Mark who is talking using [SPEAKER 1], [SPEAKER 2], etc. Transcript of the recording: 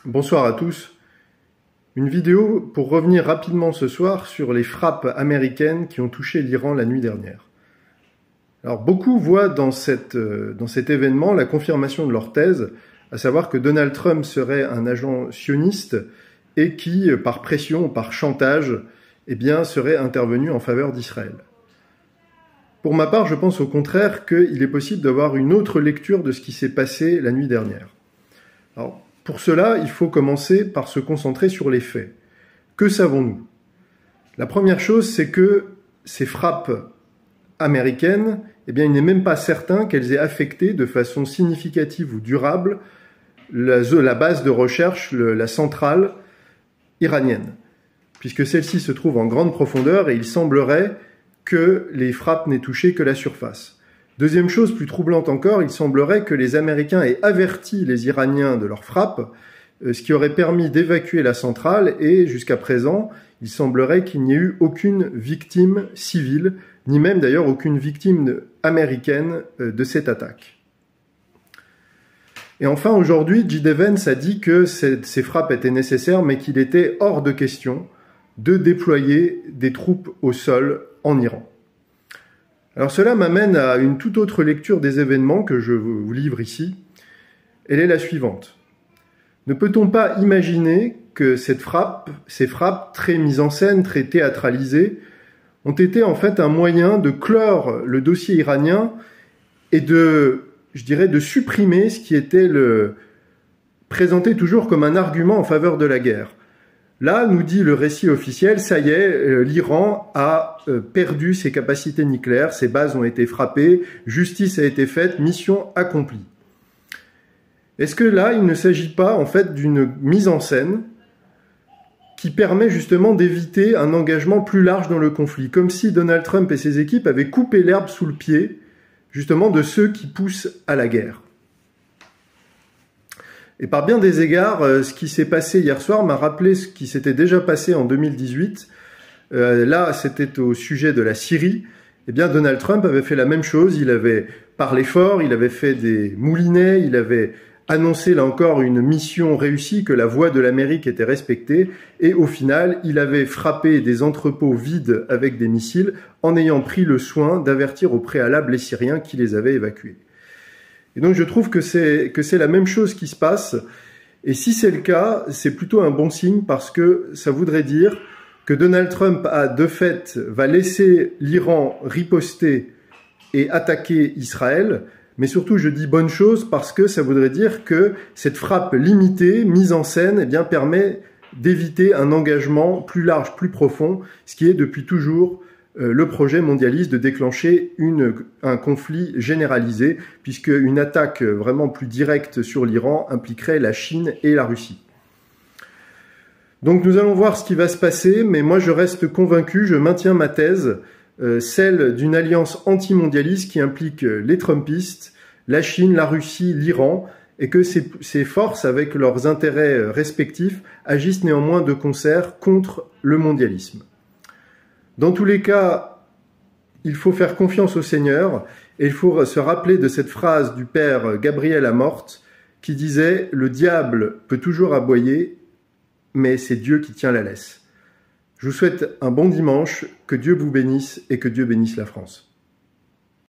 [SPEAKER 1] Bonsoir à tous. Une vidéo pour revenir rapidement ce soir sur les frappes américaines qui ont touché l'Iran la nuit dernière. Alors beaucoup voient dans cet événement la confirmation de leur thèse, à savoir que Donald Trump serait un agent sioniste et qui, par pression, par chantage, serait intervenu en faveur d'Israël. Pour ma part, je pense au contraire qu'il est possible d'avoir une autre lecture de ce qui s'est passé la nuit dernière. Alors, pour cela, il faut commencer par se concentrer sur les faits. Que savons-nous? La première chose, c'est que ces frappes américaines, il n'est même pas certain qu'elles aient affecté de façon significative ou durable la base de recherche, la centrale iranienne, puisque celle-ci se trouve en grande profondeur et il semblerait que les frappes n'aient touché que la surface. Deuxième chose plus troublante encore, il semblerait que les Américains aient averti les Iraniens de leurs frappes, ce qui aurait permis d'évacuer la centrale et jusqu'à présent, il semblerait qu'il n'y ait eu aucune victime civile, ni même d'ailleurs aucune victime américaine de cette attaque. Et enfin, aujourd'hui, J.D. Vance a dit que ces frappes étaient nécessaires, mais qu'il était hors de question de déployer des troupes au sol en Iran. Alors cela m'amène à une toute autre lecture des événements que je vous livre ici. Elle est la suivante. Ne peut-on pas imaginer que ces frappes très mises en scène, très théâtralisées, ont été en fait un moyen de clore le dossier iranien et de supprimer ce qui était présenté toujours comme un argument en faveur de la guerre. Là, nous dit le récit officiel, ça y est, l'Iran a perdu ses capacités nucléaires, ses bases ont été frappées, justice a été faite, mission accomplie. Est-ce que là, il ne s'agit pas en fait d'une mise en scène qui permet justement d'éviter un engagement plus large dans le conflit, comme si Donald Trump et ses équipes avaient coupé l'herbe sous le pied, justement de ceux qui poussent à la guerre? Et par bien des égards, ce qui s'est passé hier soir m'a rappelé ce qui s'était déjà passé en 2018. Là, c'était au sujet de la Syrie. Donald Trump avait fait la même chose. Il avait parlé fort, il avait fait des moulinets, il avait annoncé là encore une mission réussie, que la voix de l'Amérique était respectée. Et au final, il avait frappé des entrepôts vides avec des missiles en ayant pris le soin d'avertir au préalable les Syriens qui les avaient évacués. Et donc je trouve que c'est la même chose qui se passe. Et si c'est le cas, c'est plutôt un bon signe parce que ça voudrait dire que Donald Trump va laisser l'Iran riposter et attaquer Israël. Mais surtout, je dis bonne chose parce que ça voudrait dire que cette frappe limitée, mise en scène, permet d'éviter un engagement plus large, plus profond, ce qui est depuis toujours le projet mondialiste de déclencher un conflit généralisé, puisque une attaque vraiment plus directe sur l'Iran impliquerait la Chine et la Russie. Donc nous allons voir ce qui va se passer, mais moi je reste convaincu, je maintiens ma thèse, celle d'une alliance antimondialiste qui implique les Trumpistes, la Chine, la Russie, l'Iran, et que ces forces, avec leurs intérêts respectifs, agissent néanmoins de concert contre le mondialisme. Dans tous les cas, il faut faire confiance au Seigneur et il faut se rappeler de cette phrase du père Gabriel Amorth qui disait « Le diable peut toujours aboyer, mais c'est Dieu qui tient la laisse ». Je vous souhaite un bon dimanche, que Dieu vous bénisse et que Dieu bénisse la France.